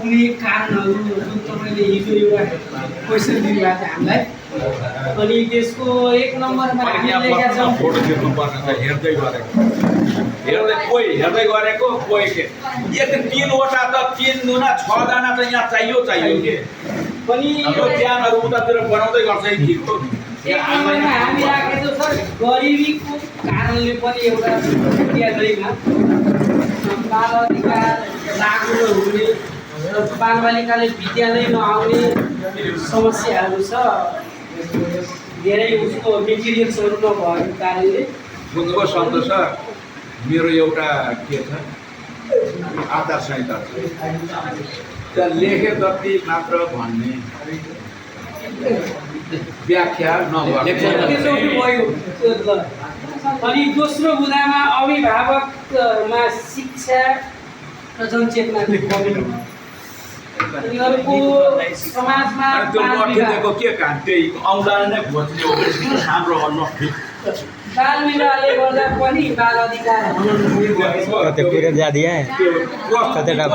नपुग्ने कारणहरू जुन तपाईँले हिजो एउटा क्वेसन दिनुभएको थियो हामीलाई अनि त्यसको एक नम्बरमा हामीले लेखेका छौँ फोटो खिच्नु पर्ने त हेर्दै गरेको कोही के एक तीनवटा त तीन दुना छजना त यहाँ चाहियो के पनि यो ज्यानहरू उतातिर बनाउँदै गर्छ है ठिकको एक नम्बरमा हामी राखेको छौँ सर गरिबीको कारणले पनि एउटा विद्यालयमा बाल अधिकार लागु नहुने र बालबालिकाले विद्यालय नआउने समस्याहरू छ धेरै उसको मेटेरियल्सहरू नभएको कारणले बुझ्नुभयो सन्तोष सर मेरो एउटा के छ आधार संहिता छ त्यहाँ लेखे जति मात्र भन्ने व्याख्या नगर्ने त्यसो भयो अनि दोस्रो बुँदामा अभिभावकमा शिक्षा र जनचेतनाको कमी अनि अर्को समाजमा त्यो लठिदिएको के काम त्यही औँला नै खोज्ने हो किन हाम्रो भन्नु बाल विवाहले गर्दा पनि बाल अधिकार हुन कते पूरे जा दिया है त्यो कते का